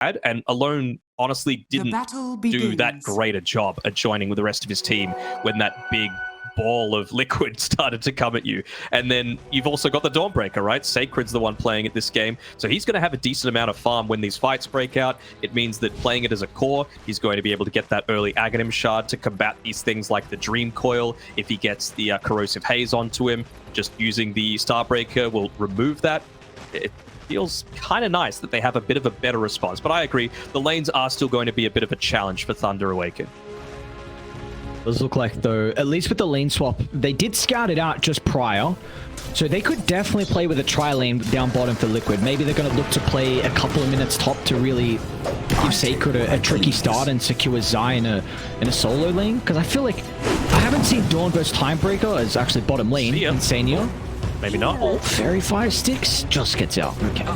and Alone honestly didn't do that great a job at joining with the rest of his team when that big ball of liquid started to come at you. And then you've also got the Dawnbreaker, right? Sacred's the one playing at this game, so he's going to have a decent amount of farm when these fights break out. It means that playing it as a core, he's going to be able to get that early Aghanim shard to combat these things like the Dream Coil. If he gets the Corrosive Haze onto him, just using the Starbreaker will remove that. It feels kind of nice that they have a bit of a better response, but I agree, the lanes are still going to be a bit of a challenge for Thunder Awaken. Does look like, though, at least with the lane swap, they did scout it out just prior, so they could definitely play with a tri-lane down bottom for Liquid. Maybe they're going to look to play a couple of minutes top to really give Sacred a tricky start and secure Zai in a solo lane, because I feel like I haven't seen Dawn versus Timebreaker as actually bottom lane. Insania. Maybe not. Oh, Fairy Fire Sticks just gets out. Okay.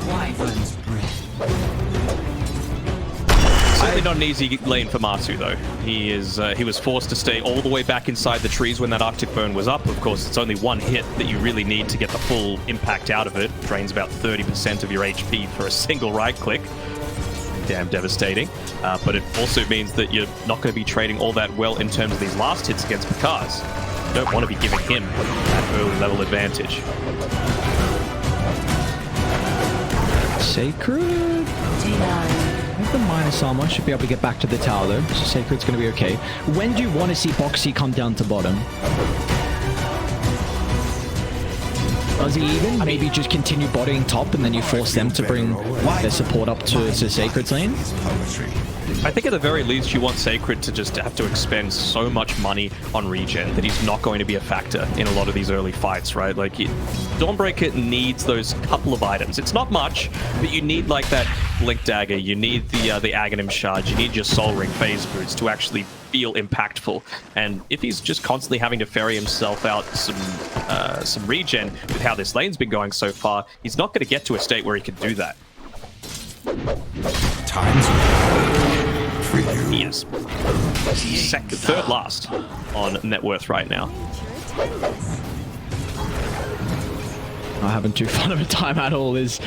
Certainly not an easy lane for Matu, though. He was forced to stay all the way back inside the trees when that Arctic Burn was up. Of course, it's only one hit that you really need to get the full impact out of it. Drains about 30% of your HP for a single right click. Damn devastating. But it also means that you're not going to be trading all that well in terms of these last hits against Pakazs. You don't want to be giving him that early level advantage. Sacred. With the minus armor, should be able to get back to the tower though, so Sacred's going to be okay. When do you want to see Boxy come down to bottom? Does he even maybe just continue bodying top and then you force them to bring their support up to Sacred's lane? I think at the very least you want Sacred to just have to expend so much money on regen that he's not going to be a factor in a lot of these early fights, right? Like, Dawnbreaker needs those couple of items. It's not much, but you need like that Blink Dagger, you need the Aghanim Shard, you need your Soul Ring Phase Boots to actually feel impactful. And if he's just constantly having to ferry himself out some regen with how this lane's been going so far, he's not going to get to a state where he can do that. He is third last on net worth right now. Not having too fun of a time at all is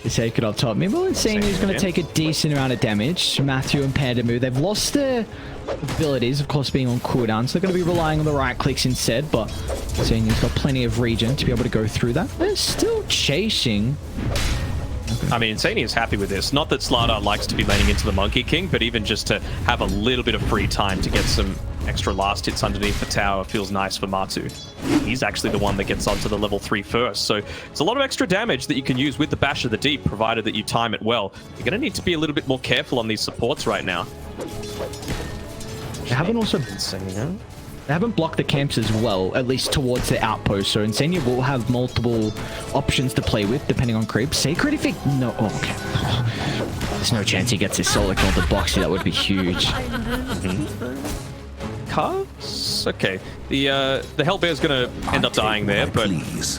Sacred up top. Meanwhile, Insane is going to take a decent amount of damage. Matthew and Pandamu, they've lost their abilities, of course, being on cooldown, so they're going to be relying on the right clicks instead, but Insania's got plenty of regen to be able to go through that. They're still chasing. I mean, Insania is happy with this. Not that Slardar likes to be laning into the Monkey King, but even just to have a little bit of free time to get some extra last hits underneath the tower feels nice for Matu. He's actually the one that gets onto the level 3 first, so it's a lot of extra damage that you can use with the Bash of the Deep, provided that you time it well. You're going to need to be a little bit more careful on these supports right now. They haven't also... They haven't blocked the camps as well, at least towards the outpost, so Insania will have multiple options to play with, depending on creep. Sacred, if he... No, oh, okay. There's no chance he gets his solo kill on the Boxy, that would be huge. Cards? Okay. The Hellbear's gonna end up dying there, but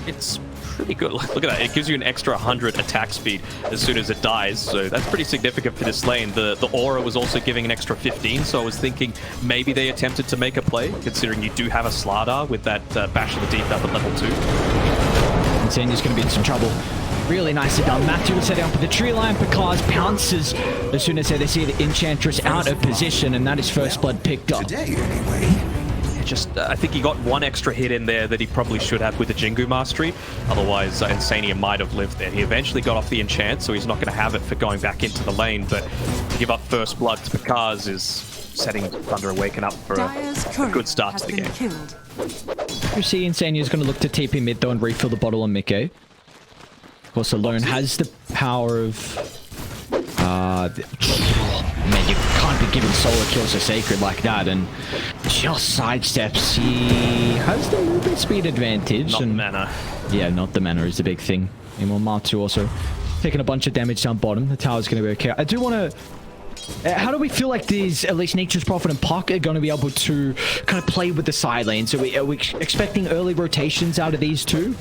it's pretty good. Look at that. It gives you an extra 100 attack speed as soon as it dies, so that's pretty significant for this lane. The aura was also giving an extra 15, so I was thinking maybe they attempted to make a play, considering you do have a Slardar with that Bash of the Deep up at level 2. Insania's going to be in some trouble. Really nicely done. Matthew was setting up with the tree line. Pakazs pounces as soon as they see the Enchantress out of position, and that is first blood picked up. I think he got one extra hit in there that he probably should have with the Jingu Mastery. Otherwise, Insania might have lived there. He eventually got off the enchant, so he's not going to have it for going back into the lane, but to give up first blood to Pakazs is setting Thunder Awaken up for a good start to the game. You see Insania's going to look to TP mid though and refill the bottle on Mikke. Of course, Alone has the power of... man, you can't be giving solo kills to Sacred like that, and just sidesteps. He has the movement speed advantage. Not the mana. Yeah, not the mana is the big thing. Meanwhile, Matu also taking a bunch of damage down bottom. The tower's going to be okay. I do want to... how do we feel like these, at least Nature's Prophet and Puck, are going to be able to kind of play with the side lane? So are we expecting early rotations out of these two?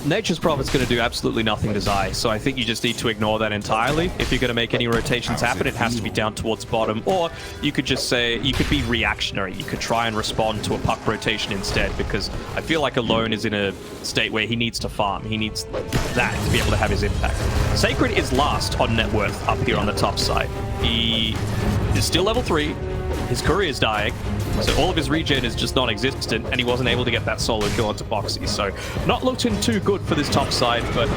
Nature's Prophet's going to do absolutely nothing to Zai, so I think you just need to ignore that entirely. If you're going to make any rotations happen, it has to be down towards bottom, or you could just say, you could be reactionary. You could try and respond to a puck rotation instead, because I feel like Alone is in a state where he needs to farm. He needs that to be able to have his impact. Sacred is last on net worth up here on the top side. He is still level 3. His courier is dying, so all of his regen is just non-existent, and he wasn't able to get that solo kill onto Boxy. So not looking too good for this top side, but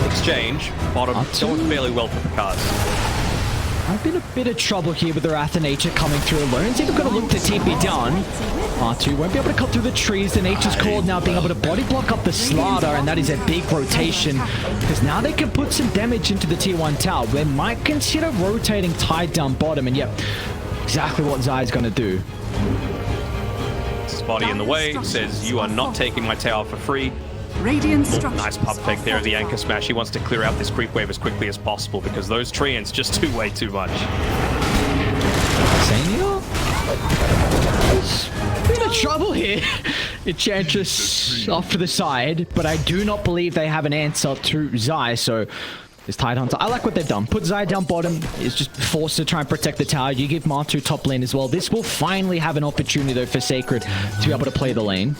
exchange, bottom, going fairly well for Pakazs. I've been a bit of trouble here with the Wrath of Nature coming through alone. He's even going to look to TP down. R2 won't be able to cut through the trees. The Nature's Call now being able to body block up the Slardar, and that is a big rotation, because now they can put some damage into the T1 tower. They might consider rotating Tide down bottom, and yep, exactly what Zai's going to do. His body in the way, says, you are not taking my tower for free. Nice pump fake there, the anchor smash. He wants to clear out this creep wave as quickly as possible, because those treants just do way too much. Senior? Bit of trouble here. Enchantress off to the side, but I do not believe they have an answer to Zai, so this Tide Hunter, I like what they've done. Put Zai down bottom, is just forced to try and protect the tower. You give Martu top lane as well. This will finally have an opportunity, though, for Sacred to be able to play the lane.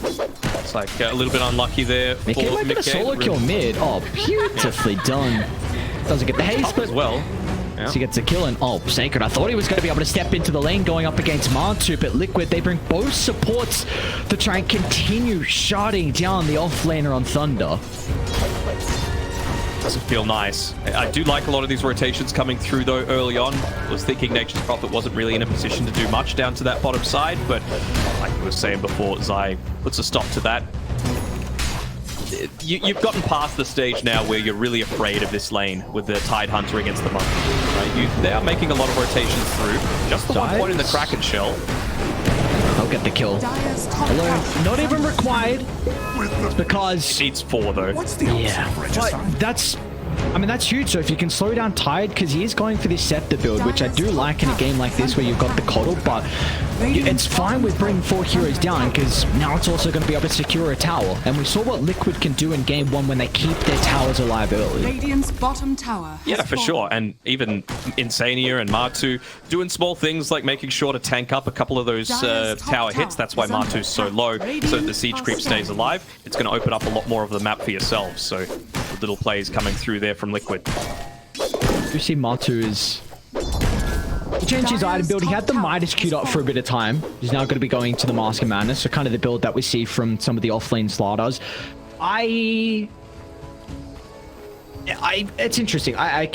It's like a little bit unlucky there. Mickey might get a solo kill mid. Oh, beautifully done. Doesn't get the haste, but as well. Yeah. So he gets a kill, and oh, Sacred, I thought he was going to be able to step into the lane going up against Martu, but Liquid, they bring both supports to try and continue shutting down the offlaner on Thunder. Doesn't feel nice. I do like a lot of these rotations coming through, though, early on. I was thinking Nature's Prophet wasn't really in a position to do much down to that bottom side, but like I was saying before, Zai puts a stop to that. You've gotten past the stage now where you're really afraid of this lane with the Tide Hunter against the Monkey. Right? They are making a lot of rotations through. Just the 1 point in the Kraken shell. I'll get the kill. Alone, not even required. It's because it needs 4 though. Yeah, but that's huge. So if you can slow down Tide, because he is going for this Scepter build, which I do like in a game like this where you've got the kotl, but it's fine with bringing 4 heroes down, because now it's also going to be able to secure a tower. And we saw what Liquid can do in game 1 when they keep their towers alive early. Radiant's bottom tower. Yeah, for sure. And even Insania and Martu doing small things like making sure to tank up a couple of those tower hits. That's why Martu's so low, so that the siege creep stays alive. It's going to open up a lot more of the map for yourselves. So little plays coming through there from Liquid. You see Martu is... He changed his item build. He had the Midas queued up for a bit of time. He's now going to be going to the Mask of Madness, so kind of the build that we see from some of the offlane Slardars. It's interesting. I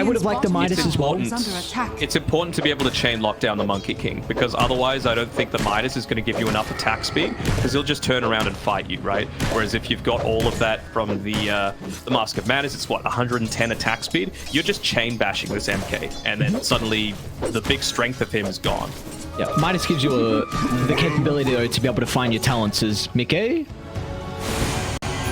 would have liked the Midas as well. It's important to be able to chain lock down the Monkey King, because otherwise I don't think the Midas is going to give you enough attack speed, because he'll just turn around and fight you, right? Whereas if you've got all of that from the Mask of Madness, it's what, 110 attack speed? You're just chain bashing this MK, and then suddenly the big strength of him is gone. Yeah, Midas gives you the capability, though, to be able to find your talents as Mickey.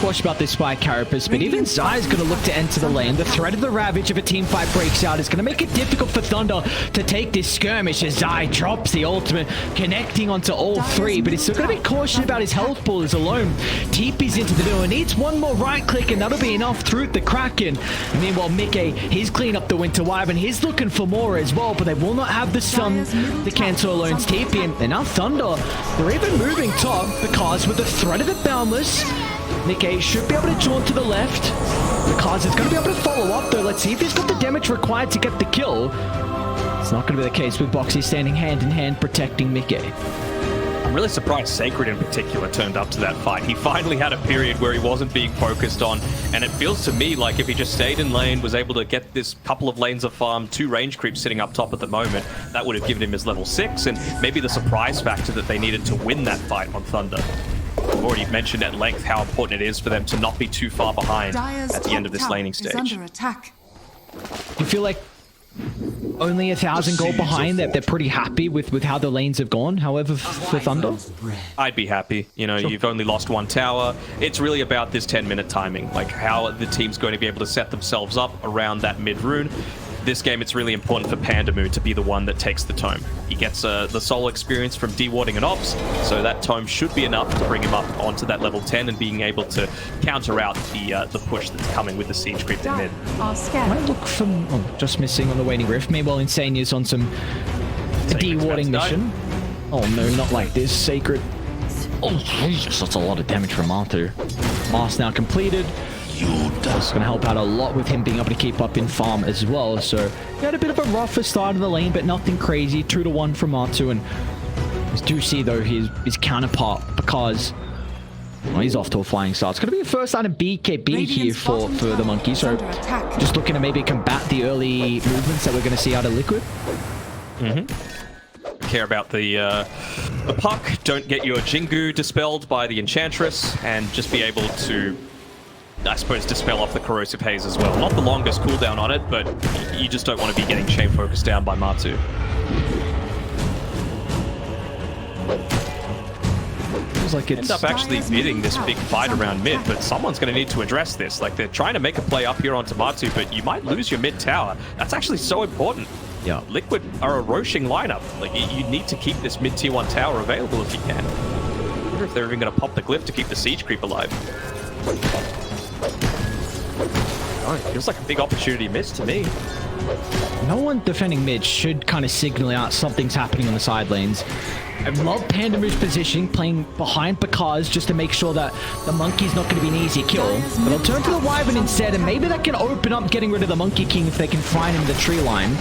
About this spy carapace, but even Zai's going to look to enter the lane. The threat of the Ravage if a team fight breaks out is going to make it difficult for Thunder to take this skirmish as Zai drops the ultimate, connecting onto all 3, but he's still going to be cautious about his health pool as Alone TP's into the middle and needs one more right click, and that'll be enough through the Kraken. And meanwhile, Mickey, he's cleaned up the Winter Wyvern. He's looking for more as well, but they will not have the stun to cancel Alone's TP, and now Thunder, they're even moving top, because with the threat of the Boundless, Mickey should be able to jaunt to the left. Pakazs is going to be able to follow up, though. Let's see if he's got the damage required to get the kill. It's not going to be the case with Boxy standing hand in hand protecting Mickey. I'm really surprised Sacred in particular turned up to that fight. He finally had a period where he wasn't being focused on, and it feels to me like if he just stayed in lane, was able to get this couple of lanes of farm, 2 range creeps sitting up top at the moment, that would have given him his level 6, and maybe the surprise factor that they needed to win that fight on Thunder. I've already mentioned at length how important it is for them to not be too far behind at the end of this laning stage. You feel like only 1,000 gold behind, that they're pretty happy with how the lanes have gone, however, for Thunder? I'd be happy. You know, you've only lost 1 tower. It's really about this 10-minute timing, like how the team's going to be able to set themselves up around that mid-rune. this game it's really important for Pandamu to be the one that takes the tome. He gets the solo experience from dewarding and ops, so that tome should be enough to bring him up onto that level 10 and being able to counter out the push that's coming with the siege creep in mid. Might look for just missing on the waning rift. Meanwhile, Insane is on some dewarding mission. Oh no, not like this. Sacred. Oh Jesus, that's a lot of damage from Arthur. Mask now completed. That's going to help out a lot with him being able to keep up in farm as well. So he had a bit of a rougher start of the lane, but nothing crazy. 2-1 from R2. And we do see, though, his counterpart, Pakazs. Well, he's off to a flying start. It's going to be a first line of BKB here for the Monkey. So just looking to maybe combat the early movements that we're going to see out of Liquid. Care about the puck. Don't get your Jingu dispelled by the Enchantress, and just be able to, I suppose, dispel off the corrosive haze as well. Not the longest cooldown on it, but you just don't want to be getting chain focused down by Matu. Feels like it's end up actually bidding this big fight around mid, but someone's going to need to address this. Like, they're trying to make a play up here onto Matu, but you might lose your mid tower. That's actually so important. Yeah. Liquid are a roshing lineup. Like, you need to keep this mid tier 1 tower available if you can. I wonder if they're even going to pop the glyph to keep the siege creep alive. Oh, it feels like a big opportunity missed to me. No one defending mid should kind of signal out something's happening on the side lanes. I love Pandamu's positioning, playing behind Pakazs just to make sure that the Monkey's not going to be an easy kill. But they'll turn to the Wyvern instead, and maybe that can open up getting rid of the Monkey King if they can find him in the tree line.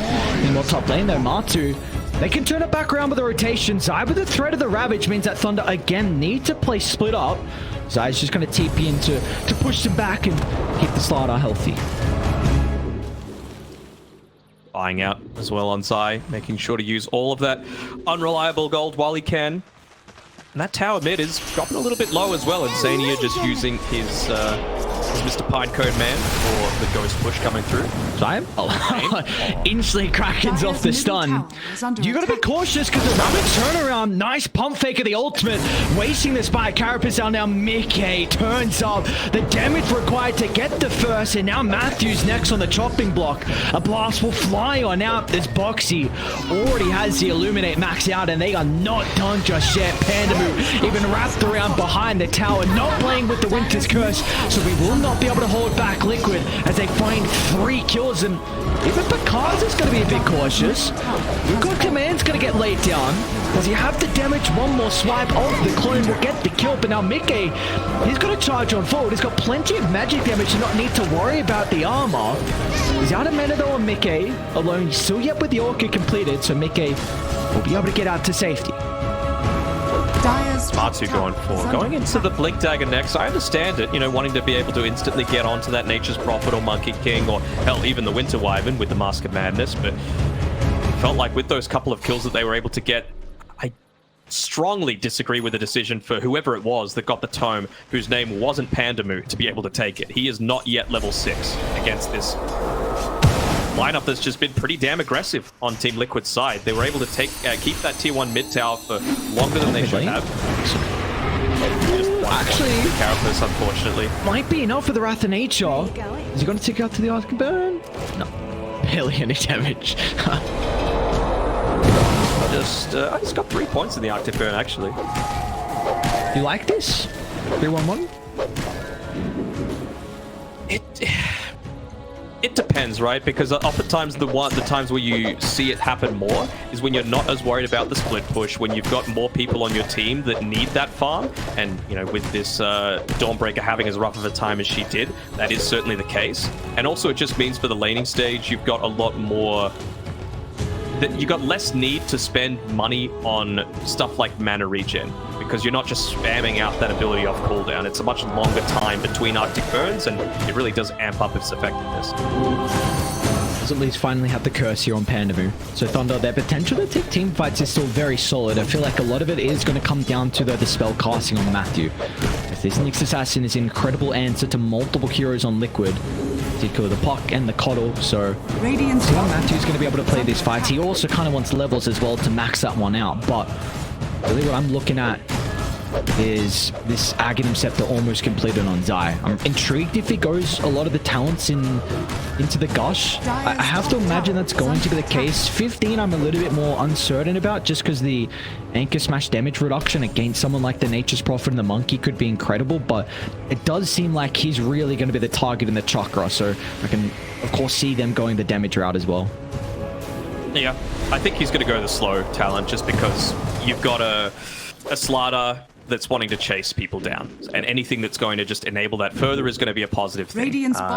Meanwhile, top lane though, Matu, they can turn it back around with the rotation. Zai with the threat of the Ravage means that Thunder again need to play split up. Zai's just going to TP in to push them back and keep the Slardar healthy. Buying out as well on Zai, making sure to use all of that unreliable gold while he can. And that tower mid is dropping a little bit low as well, and Zania just using his Mr. Pinecone man for the ghost push coming through. Zai? Instantly Kraken's off the stun. You gotta be cautious because the rapid turnaround, nice pump fake of the ultimate, wasting this by Carapace out now. Mickey turns up the damage required to get the first, and now Matthews next on the chopping block. A blast will fly on out. This Boxy already has the Illuminate max out, and they are not done just yet. Pandamu even wrapped around behind the tower, not playing with the Winter's Curse, so we will not be able to hold back Liquid as they find 3 kills, and even Pakazs is going to be a bit cautious. We've got Command's going to get laid down. Does he have the damage? One more swipe of the clone will get the kill, but now Mickey, he's going to charge on forward. He's got plenty of magic damage to not need to worry about the armor. He's out of mana though on Mickey, alone. He's still yet with the Orca completed, so Mickey will be able to get out to safety. Matu going into the Blink Dagger next. I understand it, you know, wanting to be able to instantly get onto that Nature's Prophet or Monkey King, or hell, even the Winter Wyvern with the Mask of Madness, but it felt like with those couple of kills that they were able to get, I strongly disagree with the decision for whoever it was that got the tome, whose name wasn't Pandamu, to be able to take it. He is not yet level 6 against this lineup that's just been pretty damn aggressive on Team Liquid's side. They were able to keep that tier 1 mid tower for longer than they should have. Just actually, Carapace, unfortunately. Might be enough for the Wrath of Nature. Is he going to take out to the Arctic Burn? No. Barely any damage. I just got 3 points in the Arctic Burn, actually. You like this? 3-1-1? It depends, right? Because oftentimes the times where you see it happen more is when you're not as worried about the split push, when you've got more people on your team that need that farm. And, you know, with this Dawnbreaker having as rough of a time as she did, that is certainly the case. And also it just means for the laning stage, you've got a lot more... You got less need to spend money on stuff like mana regen, because you're not just spamming out that ability off cooldown. It's a much longer time between Arctic Burns, and it really does amp up its effectiveness. At least finally have the curse here on Pandamu. So Thunder, their potential to take team fights is still very solid. I feel like a lot of it is going to come down to the spell casting on Matthew. If this Nyx Assassin is an incredible answer to multiple heroes on Liquid, particularly the Puck and the Kotl, so Matthew's going to be able to play these fights. He also kind of wants levels as well to max that one out, but really what I'm looking at is this Aghanim Scepter almost completed on Zai. I'm intrigued if he goes a lot of the talents into the Gush. I have to imagine that's going to be the case. 15 I'm a little bit more uncertain about, just because the Anchor Smash damage reduction against someone like the Nature's Prophet and the Monkey could be incredible, but it does seem like he's really going to be the target in the Chakra, so I can of course see them going the damage route as well. Yeah, I think he's going to go the slow talent, just because you've got a Slardar that's wanting to chase people down, and anything that's going to just enable that further is going to be a positive thing.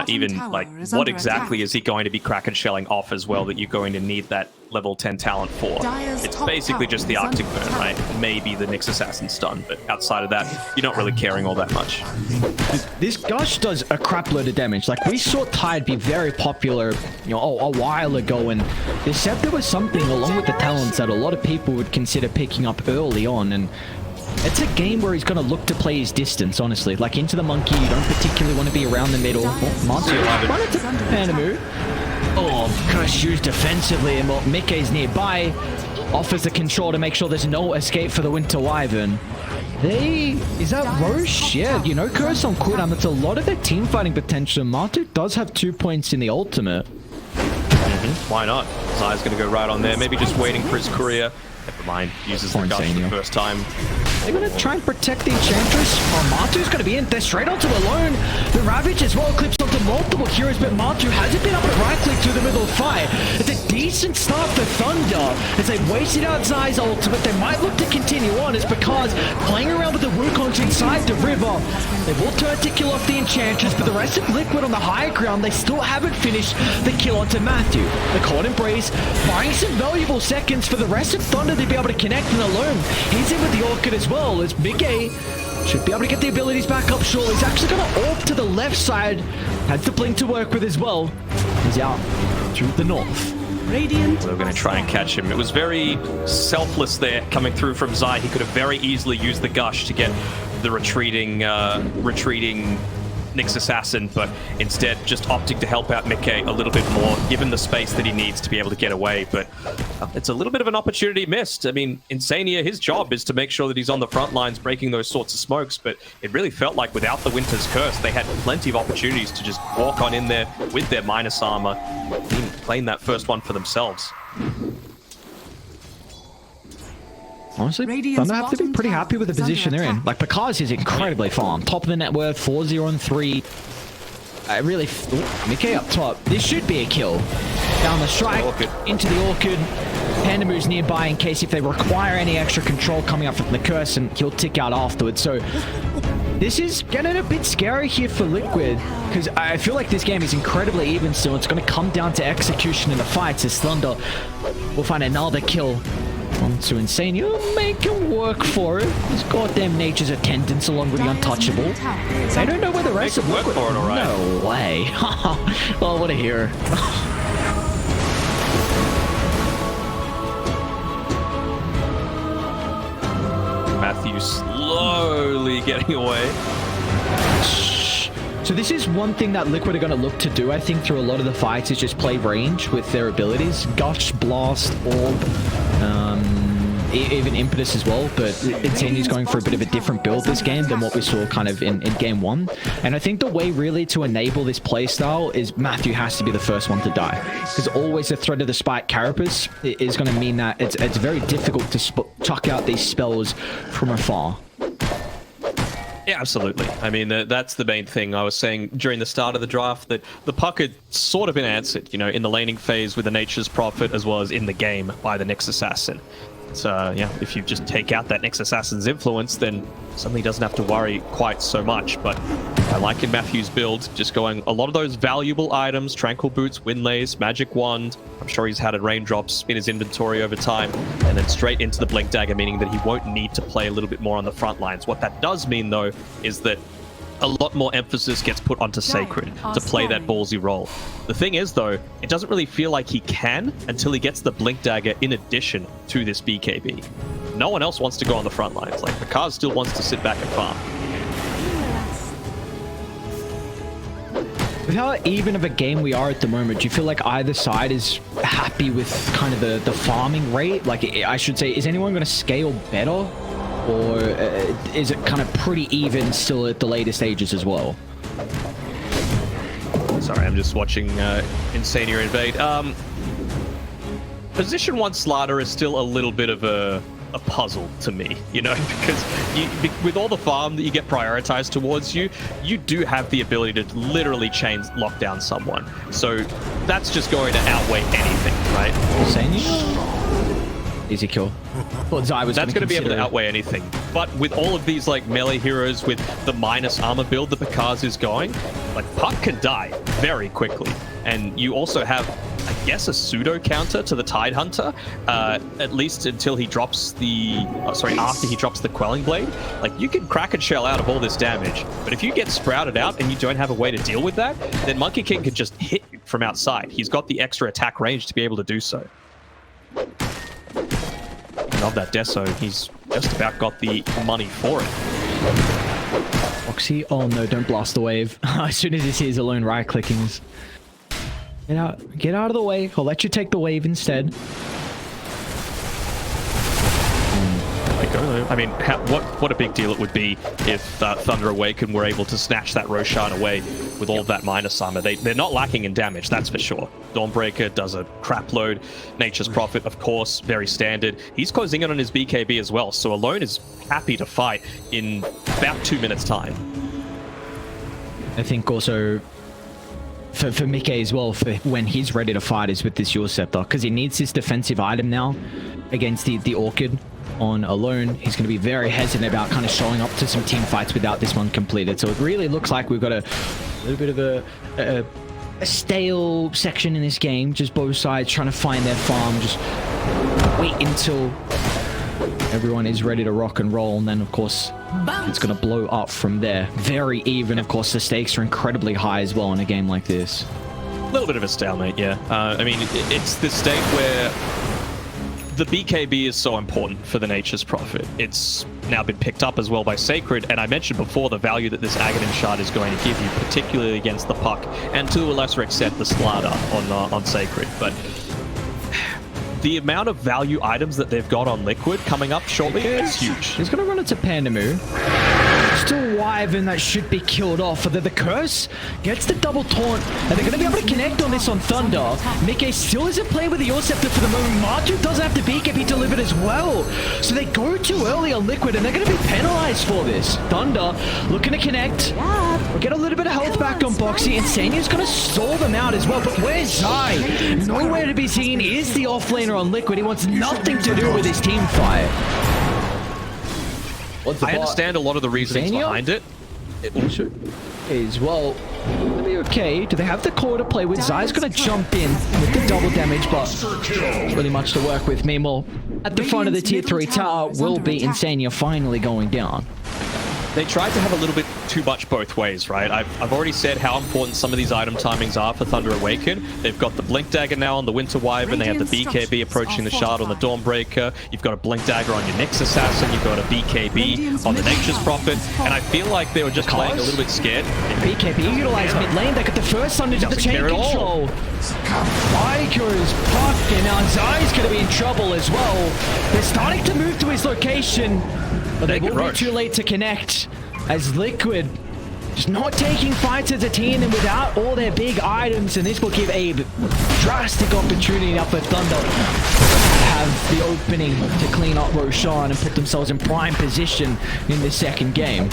Even like, what exactly is he going to be crack and shelling off as well that you're going to need that level 10 talent for? It's basically just the Arctic Burn, right? Maybe the Nyx Assassin stun, but outside of that, you're not really caring all that much. This Gush does a crap load of damage. Like, we saw Tide be very popular, you know, a while ago, and the Scepter was something, along with the talents, that a lot of people would consider picking up early on, and it's a game where he's going to look to play his distance, honestly. Like, into the Monkey, you don't particularly want to be around the middle. Monty, run into Panamu. Oh, Curse used defensively, and Mickey's nearby. Offers the control to make sure there's no escape for the Winter Wyvern. Is that Roche? Yeah, you know, Curse on cooldown. That's a lot of their team fighting potential. Matu does have 2 points in the ultimate. Why not? Zai's going to go right on there. Maybe just waiting for his courier. Never mind. Uses the Gush for the first time. They're going to try and protect the Enchantress. Oh, Matu's going to be in there straight onto alone. The Ravage as well clips onto multiple heroes, but Matu hasn't been able to right-click through the middle of the fight. It's a decent start for Thunder. As they wasted out Zai's ultimate, they might look to continue on. It's because playing around with the Wukongs inside the river. They will turn to kill off the Enchantress, but the rest of Liquid on the higher ground, they still haven't finished the kill onto Matthew. The Cold Embrace buying some valuable seconds for the rest of Thunder to be able to connect, and alone he's in with the Orchid as well, as Big A should be able to get the abilities back up shortly. He's actually going to orb to the left side, has the blink to work with as well. He's out through the north. Radiant. They're going to try and catch him. It was very selfless there coming through from Zai. He could have very easily used the Gush to get the retreating Nyx Assassin, but instead just opting to help out Mickey a little bit more, given the space that he needs to be able to get away. But it's a little bit of an opportunity missed. I mean, Insania, his job is to make sure that he's on the front lines breaking those sorts of smokes, but it really felt like without the Winter's Curse, they had plenty of opportunities to just walk on in there with their minus armor, playing that first one for themselves. Honestly, Thunder have to be pretty happy with the position they're in. Like, Pakazs is incredibly farm. Top of the net worth, 4-0-3. I really... Mickey up top. This should be a kill. Down the strike, into the Orchid. Panda moves nearby in case if they require any extra control coming up from the Curse, and he'll tick out afterwards. So, this is getting a bit scary here for Liquid, because I feel like this game is incredibly even still. It's going to come down to execution in the fights as Thunder will find another kill onto Insane. You'll make him work for it. His goddamn Nature's Attendants along with the Untouchable. They don't know where the rest of Liquid... No way. Well, what a hero. Matthew slowly getting away. So this is one thing that Liquid are going to look to do, I think, through a lot of the fights, is just play range with their abilities. Gush, Blast, Orb, even Impetus as well, but Insane's going for a bit of a different build this game than what we saw kind of in game one. And I think the way really to enable this playstyle is Matthew has to be the first one to die. Because always the threat of the Spike Carapace is going to mean that it's very difficult to chuck out these spells from afar. Yeah, absolutely. I mean, that's the main thing. I was saying during the start of the draft that the puck had sort of been answered, you know, in the laning phase with the Nature's Prophet, as well as in the game by the Nyx Assassin. So, yeah, if you just take out that Nyx Assassin's influence, then suddenly doesn't have to worry quite so much. But I like in Matthew's build, just going a lot of those valuable items, Tranquil Boots, Windlace, Magic Wand. I'm sure he's had a raindrops in his inventory over time, and then straight into the Blink Dagger, meaning that he won't need to play a little bit more on the front lines. What that does mean, though, is that a lot more emphasis gets put onto Sacred to play that ballsy role. The thing is, though, it doesn't really feel like he can until he gets the Blink Dagger in addition to this BKB. No one else wants to go on the front lines. Like, Pakazs still wants to sit back and farm. With how even of a game we are at the moment, do you feel like either side is happy with kind of the farming rate? Like, I should say, is anyone going to scale better Or is it kind of pretty even still at the later stages as well? Sorry, I'm just watching Insania invade. Position 1 Slardar is still a little bit of a puzzle to me, you know, because with all the farm that you get prioritized towards you, you do have the ability to literally lock down someone. So that's just going to outweigh anything, right? Insania? Easy kill. That's going to be able to outweigh anything. But with all of these like melee heroes with the minus armor build that Pakazs is going, like Puck can die very quickly. And you also have, I guess, a pseudo counter to the Tide Hunter, at least until he drops the, after he drops the Quelling Blade. Like, you can crack and shell out of all this damage, but if you get sprouted out and you don't have a way to deal with that, then Monkey King can just hit you from outside. He's got the extra attack range to be able to do so. And of that Deso, he's just about got the money for it. Foxy, oh no, don't blast the wave. As soon as he sees alone right clickings. Get out of the way. I'll let you take the wave instead. I mean, what a big deal it would be if ThunderA Awaken were able to snatch that Roshan away with all of that minus armor. They're not lacking in damage, that's for sure. Dawnbreaker does a crap load. Nature's Prophet, of course, very standard. He's closing in on his BKB as well, so Alone is happy to fight in about 2 minutes' time. I think also for Mickey as well, for when he's ready to fight, is with this Your Scepter, because he needs this defensive item now against the Orchid on Alone. He's going to be very hesitant about kind of showing up to some team fights without this one completed. So it really looks like we've got a little bit of a stale section in this game. Just both sides trying to find their farm. Just wait until everyone is ready to rock and roll. And then, of course, it's going to blow up from there. Very even. Of course, the stakes are incredibly high as well in a game like this. A little bit of a stalemate, yeah. I mean, it's the state where the BKB is so important for the Nature's Prophet. It's now been picked up as well by Sacred, and I mentioned before the value that this Aghanim Shard is going to give you, particularly against the Puck, and to a lesser extent the Slardar on Sacred. But the amount of value items that they've got on Liquid coming up shortly is huge. He's going to run into Pandamoo. Still Wyvern that should be killed off. The curse gets the double taunt, and they're going to be able to connect on this on Thunder. Mickey still isn't playing with the Your Scepter for the moment. Martu does have the BKB delivered as well. So they go too early on Liquid, and they're going to be penalized for this. Thunder looking to connect. We'll get a little bit of health back on Boxy, and Sania's going to stall them out as well. But where's Zai? Nowhere to be seen. Is the offlaner on Liquid. He wants nothing to do with his team fight. I understand a lot of the reasons behind it. Is, well, they'll be okay. Do they have the core to play with? Zai's going to jump in with the double damage, but really much to work with. Meanwhile, at the front of the tier 3 tower will be Insania finally going down. They tried to have a little bit too much both ways, right? I've already said how important some of these item timings are for ThunderA Awaken. They've got the Blink Dagger now on the Winter Wyvern. They have the BKB approaching the Shard on the Dawnbreaker. You've got a Blink Dagger on your Nyx Assassin. You've got a BKB on the Nature's Prophet. And I feel like they were just playing a little bit scared. BKB utilized mid lane. They got the first under the chain control. Viker's pucked, and now Zai's going to be in trouble as well. They're starting to move to his location, but they will be too late to connect, as Liquid just not taking fights as a team and without all their big items, and this will give a drastic opportunity up for Thunder to have the opening to clean up Roshan and put themselves in prime position in the second game.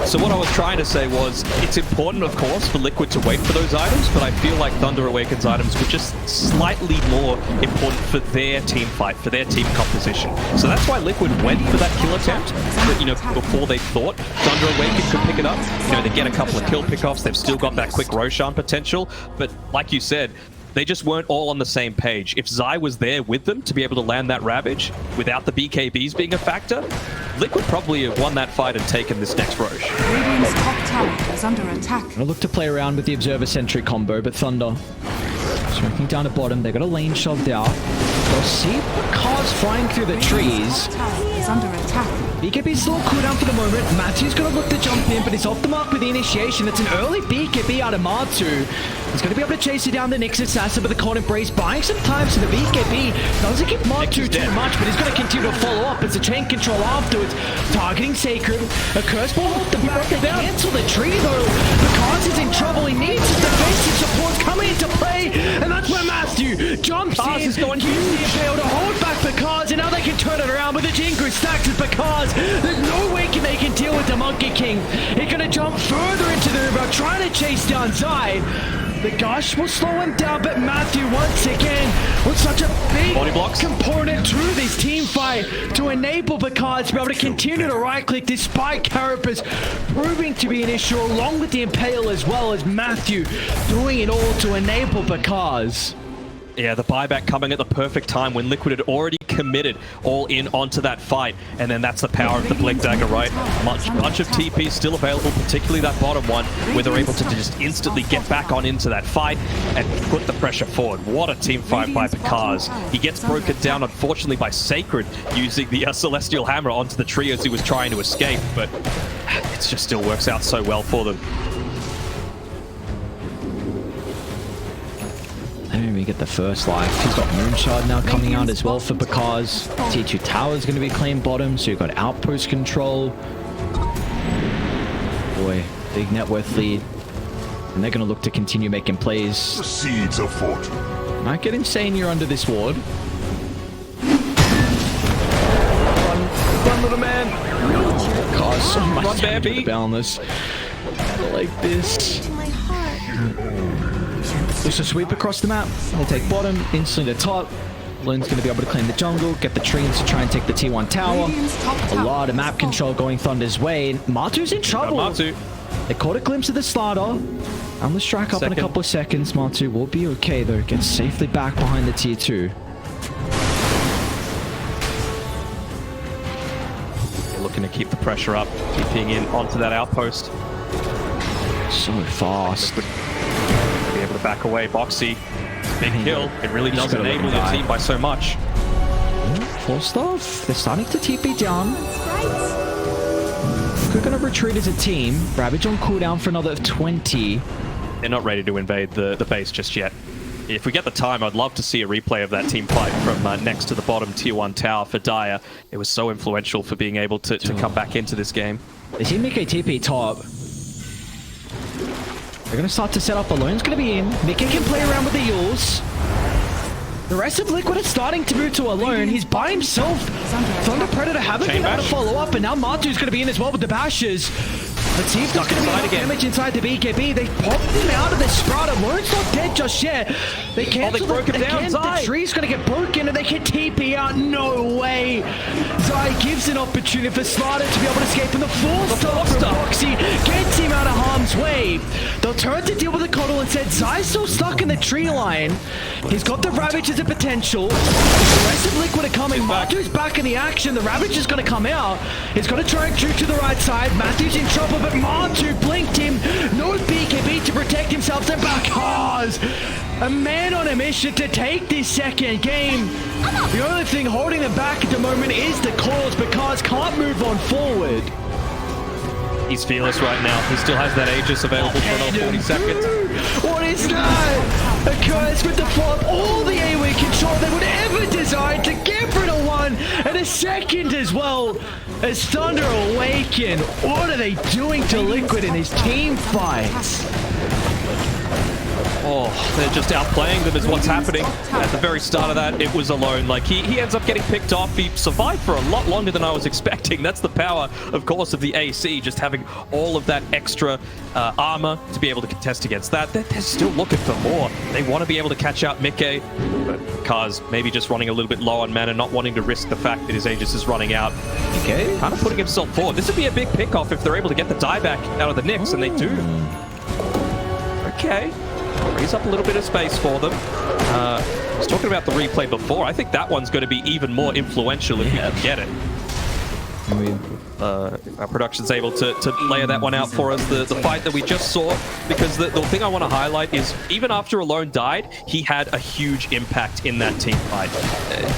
So what I was trying to say was, it's important, of course, for Liquid to wait for those items, but I feel like ThunderA Awaken's items were just slightly more important for their team fight, for their team composition. So that's why Liquid went for that kill attempt, but, you know, before they thought ThunderA Awaken could pick it up. You know, they get a couple of kill pickoffs, they've still got that quick Roshan potential, but like you said, they just weren't all on the same page. If Zai was there with them to be able to land that Ravage without the BKBs being a factor, Liquid probably have won that fight and taken this next Roche. Radiant's top tower is under attack. Gonna look to play around with the Observer Sentry combo, but Thunder shrinking down to bottom. They got a lane shoved out. They'll see Pakazs flying through the trees. is under attack. BKB's still on cooldown for the moment. Matsu's going to look to jump in, but he's off the mark with the initiation. It's an early BKB out of Matsu. He's going to be able to chase it down the Nyx assassin, but the Cold Embrace buying some time, so the BKB doesn't give Matsu too much, but he's going to continue to follow up. It's a chain control afterwards. Targeting Sacred. A curse ball off the back. They cancel the tree though. Pakazs is in trouble. He needs his defensive support coming into play, and that's where Matsu jumps in. Is going to use the Impale to hold back Pakazs, and now they can turn it around with the Jingu stacks with Pakazs. There's no way they can deal with the Monkey King. He's going to jump further into the river, trying to chase down Zai. The Gush will slow him down, but Matthew once again with such a big component to this team fight to enable Pakazs to be able to continue to right click despite Carapace proving to be an issue, along with the Impale as well as Matthew doing it all to enable Pakazs. Yeah, the buyback coming at the perfect time when Liquid had already committed all in onto that fight. And then that's the power of the Blink Dagger, right? Bunch of TP still available, particularly that bottom one, where they're able to just instantly get back on into that fight and put the pressure forward. What a team fight by Pakazs. He gets broken down, unfortunately, by Sacred using the Celestial Hammer onto the tree as he was trying to escape, but it just still works out so well for them. And we get the first life. He's got Moonshard now coming out as well for Pakazs. T2 Tower is going to be claimed bottom, so you've got outpost control. Boy, big net worth lead. And they're going to look to continue making plays. The seeds of fortune. Might get insane here under this ward. Run, little man. Pakazs, so much Run, damage baby. with the Boundless. Like this. Just a sweep across the map. They take bottom, instantly the top. Loon's going to be able to claim the jungle, get the trees to try and take the T1 tower. A lot of map control going Thunder's way. Matu's in trouble. Matu. They caught a glimpse of the Slardar. I'm going to strike up in a couple of seconds. Matu will be okay though. Gets safely back behind the tier 2. They're looking to keep the pressure up, keeping in onto that outpost. So fast. Be able to back away. Boxy, big kill. It really does enable the team by so much. Forced off. They're starting to TP down. We're going to retreat as a team. Ravage on cooldown for another 20. They're not ready to invade the base just yet. If we get the time, I'd love to see a replay of that team fight from next to the bottom tier 1 tower for Dire. It was so influential for being able to come back into this game. They see Mickey TP top. They're going to start to set up. Alone's going to be in. Mickey can play around with the Yules. The rest of Liquid is starting to move to Alone. He's by himself. Thunder Predator haven't been able to follow up, and now Matu's going to be in as well with the bashes. Let's see if there's going to be enough damage inside the BKB. They popped him out of the Sprout. Alone's not dead just yet. They cancel it again. The tree's going to get broken, and they can TP out. No way. Zai gives an opportunity for Slardar to be able to escape, and the four-star from Boxy gets him out of harm's way. They'll turn to deal with the kotl and said Zai's still stuck in the tree line. He's got the Ravage as a potential. The rest of Liquid are coming. Matu's back in the action. The Ravage is going to come out. He's going to try and shoot to the right side. Matthew's in trouble, but Matu blinked him. No BKB to protect himself. Then Pakazs, a man on a mission to take this second game. The only thing holding them back at the moment is the calls. Pakazs can't move on forward. He's fearless right now. He still has that Aegis available for another 40 seconds. What is that? A curse with the flop. All the AoE control they would ever design to get rid of one. And a second as well as Thunder awaken. What are they doing to Liquid in his team fights? Oh, they're just outplaying them is what's happening. At the very start of that, it was Alone. Like, he ends up getting picked off. He survived for a lot longer than I was expecting. That's the power, of course, of the AC, just having all of that extra armor to be able to contest against that. They're still looking for more. They want to be able to catch out Mickey, but Kaz maybe just running a little bit low on mana, not wanting to risk the fact that his Aegis is running out. Okay, kind of putting himself forward. This would be a big pick-off if they're able to get the dieback out of the Nyx, and they do. Okay. Frees up a little bit of space for them. I was talking about the replay before. I think that one's going to be even more influential if we can get it. Our production's able to layer that one out for us. The fight that we just saw, because the thing I want to highlight is even after Alone died, he had a huge impact in that team fight.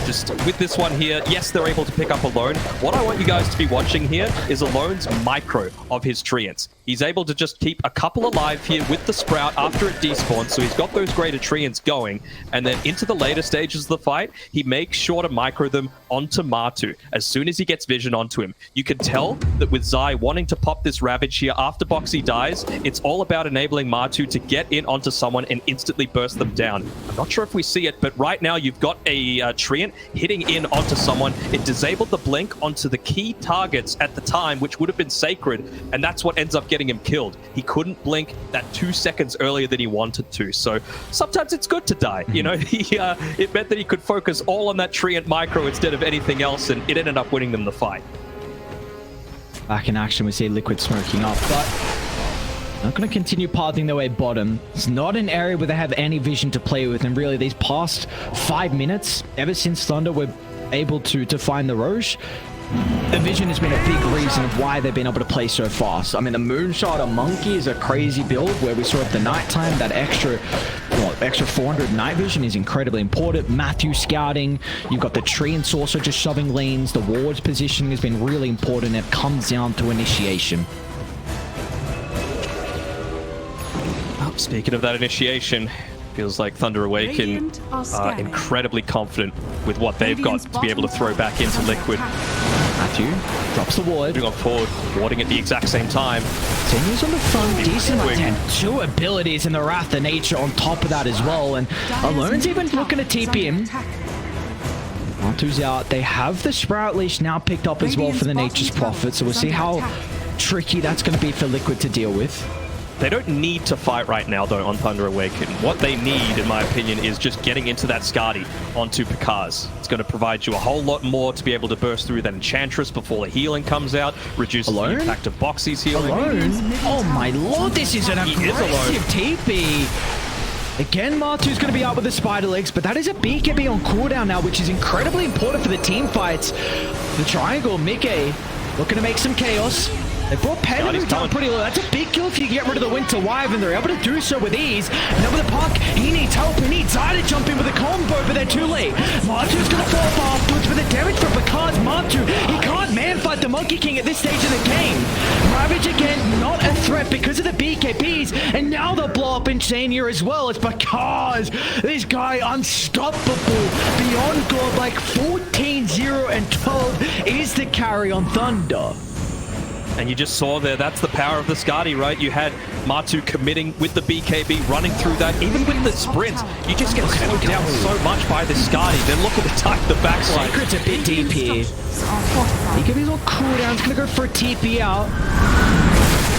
Just with this one here, yes, they're able to pick up Alone. What I want you guys to be watching here is Alone's micro of his treants. He's able to just keep a couple alive here with the Sprout after it despawns, so he's got those greater treants going, and then into the later stages of the fight, he makes sure to micro them onto Martu as soon as he gets vision onto him. You can tell that with Zai wanting to pop this Ravage here after Boxy dies, it's all about enabling Martu to get in onto someone and instantly burst them down. I'm not sure if we see it, but right now you've got a treant hitting in onto someone. It disabled the blink onto the key targets at the time, which would have been sacred, and that's what ends up getting him killed. He couldn't blink that 2 seconds earlier than he wanted to. So sometimes it's good to die. You know, it meant that he could focus all on that treant micro instead of anything else, and it ended up winning them the fight. Back in action, we see Liquid smoking up, but not going to continue pathing their way bottom. It's not an area where they have any vision to play with, and really these past 5 minutes, ever since Thunder were able to find the Roche, the vision has been a big reason of why they've been able to play so fast. I mean, the Moonshot on Monkey is a crazy build where we saw at the nighttime that extra 400 night vision is incredibly important. Matthew scouting, you've got the treants also just shoving lanes. The ward's positioning has been really important. It comes down to initiation. Oh, speaking of that initiation, feels like Thunder Awaken are incredibly confident with what they've got to be able to throw back into Liquid. Matthew drops the ward. Moving on forward, warding at the exact same time. Continues on the front, decent like 2 abilities in the Wrath of Nature on top of that as well. And Alone's even looking to TP him. Martu's out. They have the Sprout Leash now picked up as well for the Nature's Prophet. So we'll see how tricky that's going to be for Liquid to deal with. They don't need to fight right now, though, on Thunder Awaken. What they need, in my opinion, is just getting into that Skadi onto Pakazs. It's going to provide you a whole lot more to be able to burst through that Enchantress before the healing comes out, reduces the impact of Boxy's healing. Alone? Oh my lord, this is an aggressive TP. Again, Martu's going to be out with the Spider Legs, but that is a BKB on cooldown now, which is incredibly important for the team fights. The Triangle, Mickey, looking to make some chaos. They brought Pen down pretty low. That's a big kill if you get rid of the Winter Wyvern. They're able to do so with ease. Now with the puck, he needs help. He needs Zai to jump in with a combo, but they're too late. Martu's going to fall off afterwards, but the damage from Pakazs. Martu, he can't man-fight the Monkey King at this stage of the game. Ravage again, not a threat because of the BKBs, and now they'll blow up Insania as well. It's Pakazs. This guy unstoppable. Beyond God, like 14-0 and 12 is the carry on Thunder. And you just saw there, that's the power of the Skadi, right? You had Martu committing with the BKB, running through that. Even with the sprints, you just get slowed down so much by the Skadi. Then look at the time, the backside. Secret's a bit deep here. BKB's on cooldown. It's going to go for a TP out.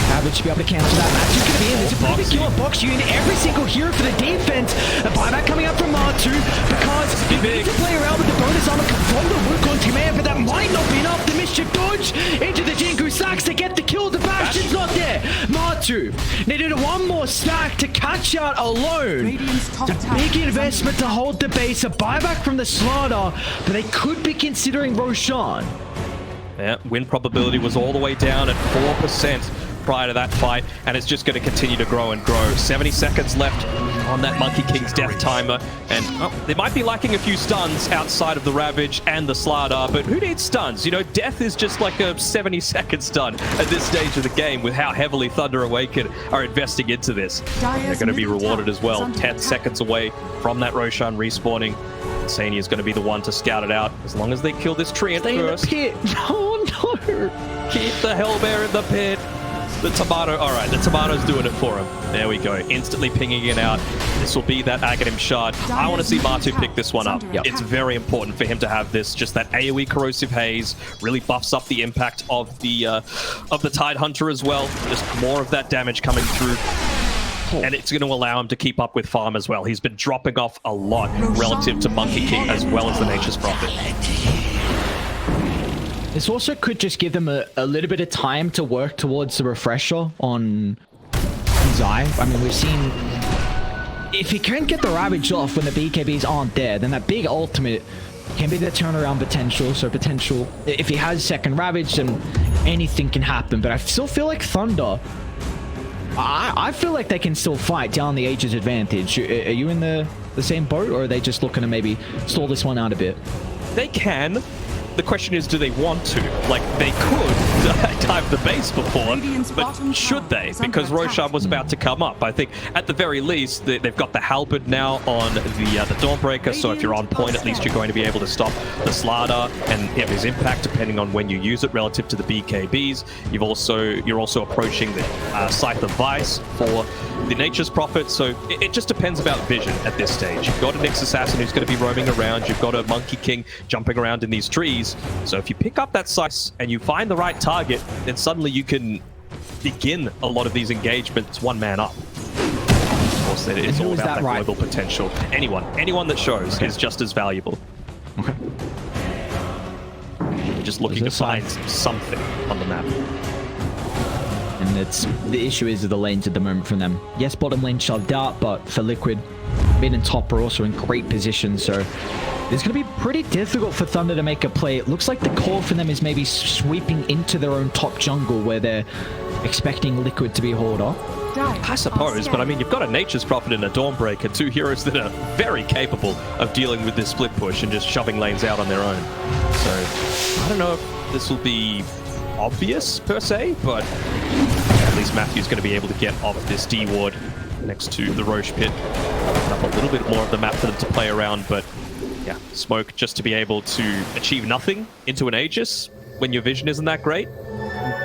Ravage should be able to cancel that. Matthew's going to be in. There's a pretty big kill on Box. You in every single hero for the defense. A buyback coming up from Martu because he needs to play around with the bonus armor from the Wukong command, but that might not be enough. The Mischief dodge into the Jingu Sacks to get the kill. The Bastion's not there. Martu needed one more stack to catch out Alone. It's a big investment to hold the base. A buyback from the Slardar, but they could be considering Roshan. Yeah, win probability was all the way down at 4% prior to that fight, and it's just going to continue to grow and grow. 70 seconds left on that Monkey King's death timer, and they might be lacking a few stuns outside of the Ravage and the Slardar, but who needs stuns? You know, death is just like a 70-second stun at this stage of the game with how heavily Thunder Awaken are investing into this. They're going to be rewarded as well. 10 seconds away from that Roshan respawning. Insania is going to be the one to scout it out, as long as they kill this treant first. Stay in the pit. Oh no! Keep the Hellbear in the pit. The Tomato, all right, the Tomato's doing it for him. There we go, instantly pinging it out. This will be that Aghanim shard. I want to see Martu pick this one up. It's very important for him to have this, just that AoE corrosive haze, really buffs up the impact of the Tide Hunter as well. Just more of that damage coming through. And it's going to allow him to keep up with farm as well. He's been dropping off a lot relative to Monkey King as well as the Nature's Prophet. This also could just give them a little bit of time to work towards the refresher on Zai. I mean, we've seen... If he can't get the Ravage off when the BKBs aren't there, then that big ultimate can be the turnaround potential. So potential, if he has second Ravage, then anything can happen. But I still feel like Thunder, I feel like they can still fight down the Aegis advantage. Are you in the same boat, or are they just looking to maybe stall this one out a bit? They can. The question is, do they want to? Like, they could dive the base before, but should they? Because Roshan was about to come up. I think, at the very least, they've got the Halberd now on the Dawnbreaker, so if you're on point, at least you're going to be able to stop the Slardar and his impact, depending on when you use it relative to the BKBs. You're also approaching the Scythe of Vice for the Nature's Prophet, so it just depends about vision at this stage. You've got a Nyx Assassin who's going to be roaming around, you've got a Monkey King jumping around in these trees, so if you pick up that Scythe and you find the right target, then suddenly you can begin a lot of these engagements one man up. Of course, it's all about that global potential. Anyone that shows is just as valuable. Okay. You're just looking to find something on the map. And the issue is the lanes at the moment from them. Yes, bottom lane shoved out, but for Liquid, mid and top are also in great position, so it's going to be pretty difficult for Thunder to make a play. It looks like the call for them is maybe sweeping into their own top jungle, where they're expecting Liquid to be hauled off. I suppose, but I mean, you've got a Nature's Prophet and a Dawnbreaker, two heroes that are very capable of dealing with this split push and just shoving lanes out on their own. So, I don't know if this will be obvious, per se, but at least Matthew's going to be able to get off this D ward next to the Roche pit. Open up a little bit more of the map for them to play around, but yeah, smoke just to be able to achieve nothing into an Aegis when your vision isn't that great.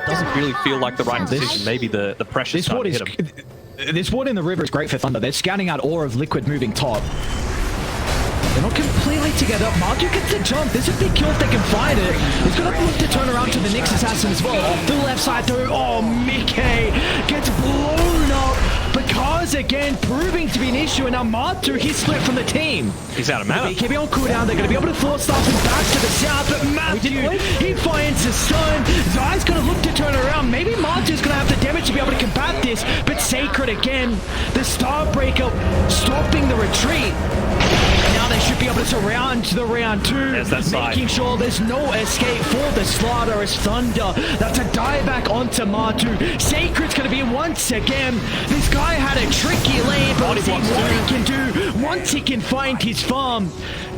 Doesn't really feel like the right decision. Maybe the pressure's starting to hit him. This ward in the river is great for Thunder. They're scouting out ore of Liquid moving top. They're not completely together. Mardu gets a jump. This is a big kill if they can find it. He's going to look to turn around to the Nyx Assassin as well. Off the left side though. Oh, Mickey gets blown up. Pakazs again proving to be an issue, and now Mardu, he's split from the team. He's out of mana. They keep on cooldown. They're going to be able to force stuff him back to the south, but Matthew, he finds the stun. Zai's going to look to turn around. Maybe Mardu's going to have the damage to be able to combat this, but Sacred again, the Starbreaker stopping the retreat. Now they should be able to surround the round two, making sure there's no escape for the Slardar as Thunder. That's a dieback onto Mardu. Sacred's going to be once again. This guy had a tricky lane, but let's see what he can do once he can find his farm.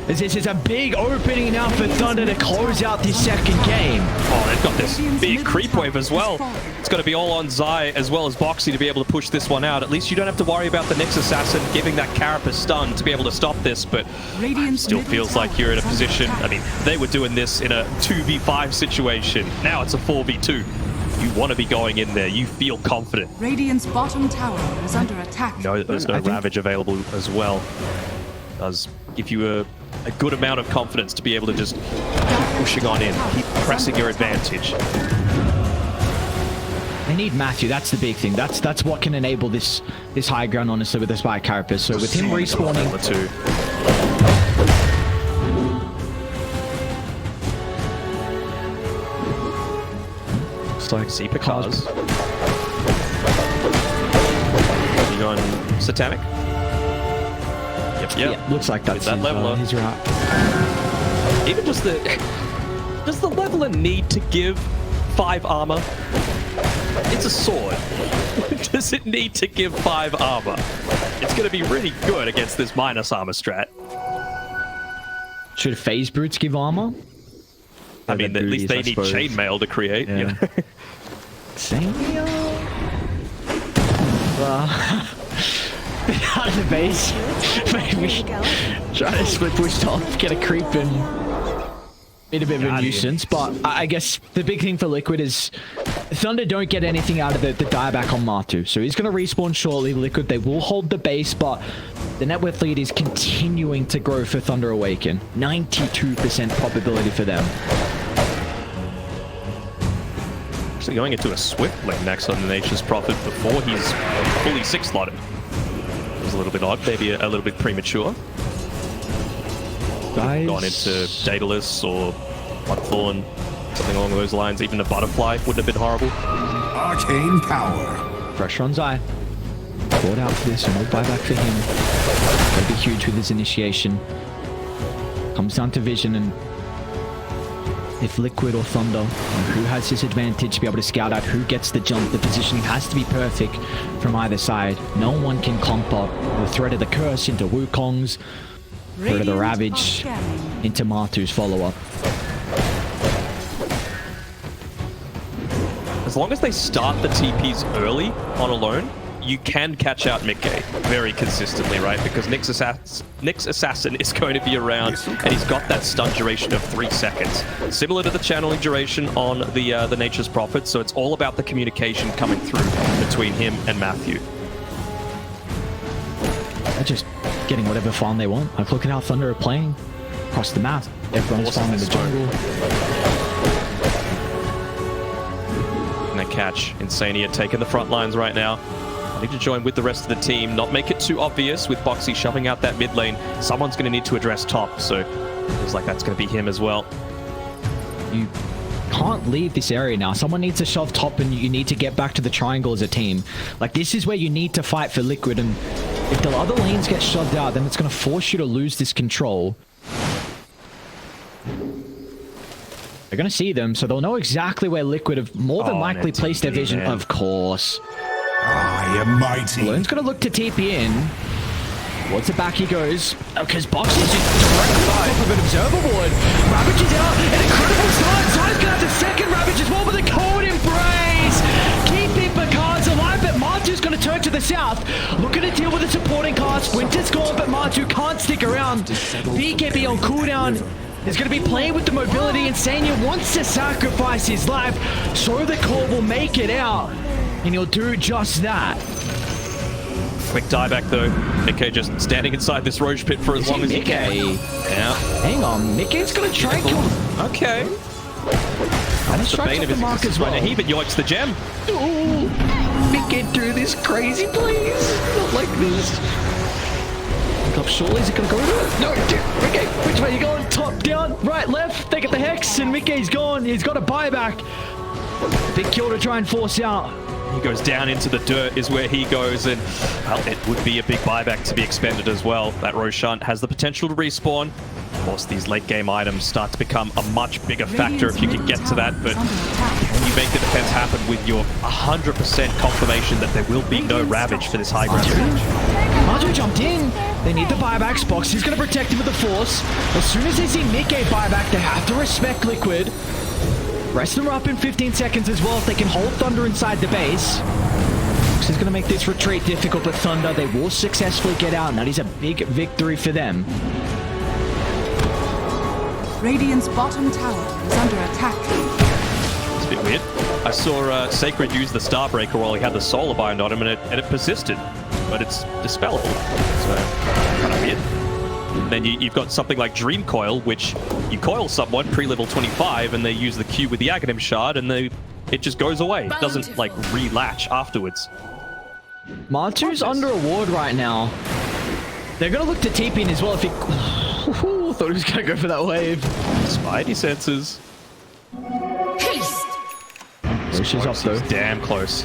As this is a big opening now for Thunder to close out this second game. Oh, they've got this big creep wave as well. It's going to be all on Zai as well as Boxy to be able to push this one out. At least you don't have to worry about the Nyx Assassin giving that Carapace stun to be able to stop this, but it still feels like you're in a position. I mean, they were doing this in a 2v5 situation. Now it's a 4v2. You want to be going in there. You feel confident. Radiant's bottom tower is under attack. No, there's no Ravage available as well. It does give you a good amount of confidence to be able to just keep pushing on in, keep pressing your advantage. They need Matthew. That's the big thing. That's what can enable this high ground, honestly, with the Spike Carapace. So with him respawning, the two. It's like see Pakazs. You going Satanic? Yep. Yeah, looks like that's that leveler. He's right. Even just does the leveler need to give 5 armor? It's a sword. Does it need to give 5 armor? It's going to be really good against this minus armor strat. Should phase brutes give armor? I mean, at least they need chainmail to create. Yeah. Chainmail? Out of the base. Maybe try to split push top, get a creep and be a bit of a nuisance. But I guess the big thing for Liquid is Thunder don't get anything out of the dieback on Mardu. So he's going to respawn shortly. Liquid, they will hold the base, but the net worth lead is continuing to grow for Thunder Awaken. 92% probability for them. Actually going into a Swift lane next on the Nature's Prophet before he's fully 6-slotted. It was a little bit odd, maybe a little bit premature. Guys. Gone into Daedalus or Bloodthorn, something along those lines. Even a Butterfly wouldn't have been horrible. Arcane power. Pressure on Zai. Caught out for this, and no buyback for him. That'd be huge with his initiation. Comes down to vision, and if Liquid or Thunder, who has this advantage to be able to scout out who gets the jump, the positioning has to be perfect from either side. No one can clump up the threat of the curse into Wukong's, threat of the Ravage into Martu's follow-up. As long as they start the TPs early on alone, you can catch out Mickey very consistently, right? Because Nick's Assassin is going to be around, and he's got that stun duration of 3 seconds. Similar to the channeling duration on the Nature's Prophet, so it's all about the communication coming through between him and Matthew. They're just getting whatever farm they want. Like, look at how Thunder are playing across the map. Everyone's farming the jungle. And they catch Insania taking the front lines right now. Need to join with the rest of the team, not make it too obvious with Boxy shoving out that mid lane. Someone's going to need to address top, so feels like that's going to be him as well. You can't leave this area now. Someone needs to shove top, and you need to get back to the triangle as a team. Like, this is where you need to fight for Liquid, and if the other lanes get shoved out, then it's going to force you to lose this control. They're going to see them, so they'll know exactly where Liquid have more than likely placed their vision. Man. Of course. I am mighty. Balloon's going to look to TP in. Towards the back he goes. Because Box is just directly on top of an observer ward. Ravage is out. An incredible start. Side's going to have the second Ravage as well with a cold embrace. Keeping Pakazs alive, but Martu's going to turn to the south. Looking to deal with a supporting cast. Winter's gone, but Martu can't stick around. BKB on cooldown. Is going to be playing with the mobility, and Sanya wants to sacrifice his life so the core will make it out. And he'll do just that. Quick dieback though. Mickey just standing inside this Roche pit for as long as he can. Yeah. Hang on, Mickey's gonna try and kill. Okay. That's the bane of his existence right now. He even yoinks the gem. Ooh, Mickey, do this crazy, please. Not like this. Surely is it gonna go to it? No, Mickey, which way are you going? Top, down, right, left. They get the Hex, and Mickey's gone. He's got a buyback. Big kill to try and force out. He goes down into the dirt is where he goes, and well, it would be a big buyback to be expended as well. That Roshan has the potential to respawn. Of course, these late game items start to become a much bigger factor if you can get to that, but can you make the defense happen with your 100% confirmation that there will be no Ravage for this high ground? Martu jumped in. They need the buyback. Spox is going to protect him with the Force. As soon as they see Mickey buyback, they have to respect Liquid. Rest them up in 15 seconds as well if they can hold Thunder inside the base. This is going to make this retreat difficult, but Thunder, they will successfully get out, and that is a big victory for them. Radiant's bottom tower is under attack. It's a bit weird. I saw Sacred use the Starbreaker while he had the Solar Bind on him, and it persisted, but it's dispellable. So, kind of weird. Then you've got something like Dream Coil, which you coil someone pre-level 25 and they use the Q with the Aghanim Shard and it just goes away. It doesn't like re-latch afterwards. Martu's under a ward right now. They're going to look to TP in as well if he... Ooh, thought he was going to go for that wave. Spidey senses. Haste! She's up though. He's damn close.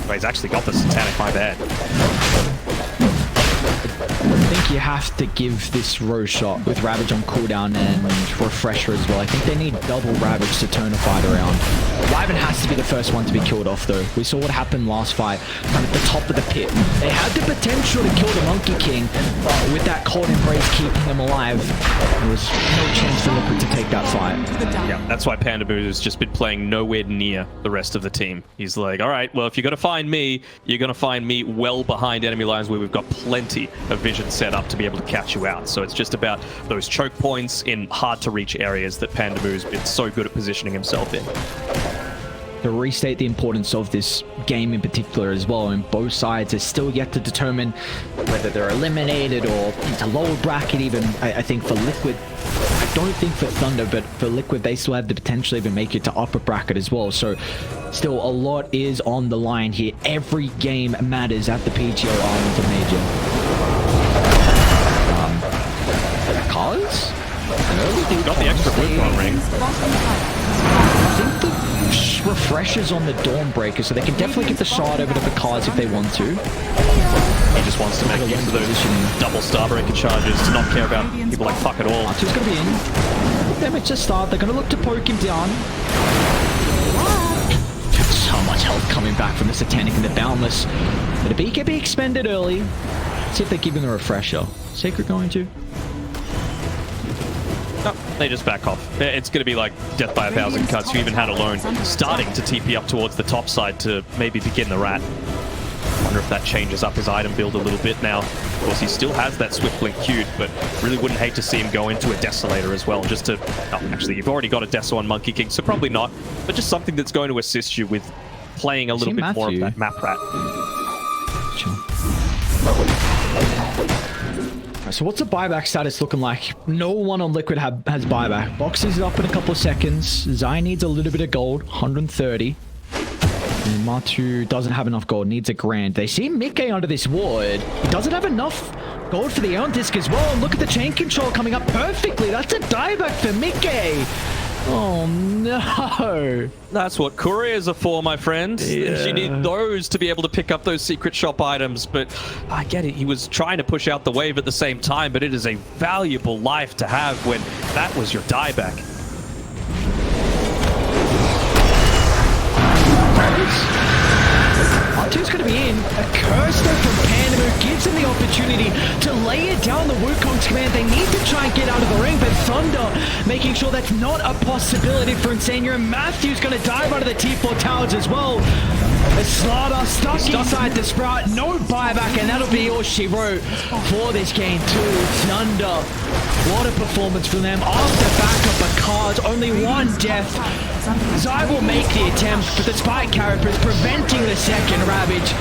But he's actually got the Satanic, my bad. I think you have to give this Rose shot with Ravage on cooldown and Refresher as well. I think they need double Ravage to turn a fight around. Wyvern has to be the first one to be killed off though. We saw what happened last fight, kind of at the top of the pit. They had the potential to kill the Monkey King, but with that cold embrace keeping them alive, there was no chance for Liquid to take that fight. Yeah, that's why Panda Boo has just been playing nowhere near the rest of the team. He's like, all right, well, if you're going to find me, you're going to find me well behind enemy lines where we've got plenty of vision set up to be able to catch you out. So it's just about those choke points in hard to reach areas that Panda Boo's been so good at positioning himself in. To restate the importance of this game in particular as well, and both sides are still yet to determine whether they're eliminated or into lower bracket even. I think for Liquid, I don't think for Thunder, but for Liquid they still have the potential to even make it to upper bracket as well. So still a lot is on the line here. Every game matters at the PGL Arlington Major. Pakazs? Got the extra Wukong ring. I think the Refreshers on the Dawnbreaker, so they can definitely get the shard over to Pakazs if they want to. just wants to make use of those double Starbreaker charges to not care about people like fuck at all. R2's going to be in. Damage to start. They're going to look to poke him down. So much health coming back from the Satanic and the Boundless. But a B can be expended early. See if they give him a refresher. Sacred going to? No, they just back off. It's going to be like death by 1,000 cuts. You even had Alone starting to TP up towards the top side to maybe begin the rat. Wonder if that changes up his item build a little bit now. Of course, he still has that Swift Blink queued, but really wouldn't hate to see him go into a Desolator as well, just to... Oh, actually, you've already got a Deso on Monkey King, so probably not, but just something that's going to assist you with playing a little bit more of that map rat. So what's the buyback status looking like? No one on Liquid has buyback. Boxes is up in a couple of seconds. Zai needs a little bit of gold, 130. And Matu doesn't have enough gold, needs a grand. They see Mickey under this ward. He doesn't have enough gold for the own disc as well. Look at the chain control coming up perfectly. That's a dieback for Mickey. Oh no. That's what couriers are for, my friend. Yeah. You need those to be able to pick up those secret shop items, but I get it. He was trying to push out the wave at the same time, but it is a valuable life to have when that was your dieback. R2's going to be in. A curse though from Panda who gives him the opportunity to lay it down the Wukong's command. They need to try and get out of the ring, but Thunder making sure that's not a possibility for Insania. And Matthew's going to dive out of the T4 towers as well. As Slardar stuck inside the Sprout. No buyback, and that'll be all she wrote for this game too. Thunder. What a performance from them. Off the back of Pakazs. Only one death. Zai will make the attempt, but the Spike Carapace is preventing the second Ravage.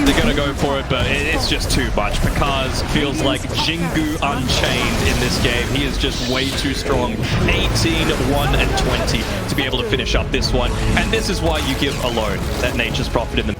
They're going to go for it, but it's just too much. Pakazs feels like Jingu Unchained in this game. He is just way too strong. 18, 1, and 20 to be able to finish up this one. And this is why you give Alone that Nature's Prophet in the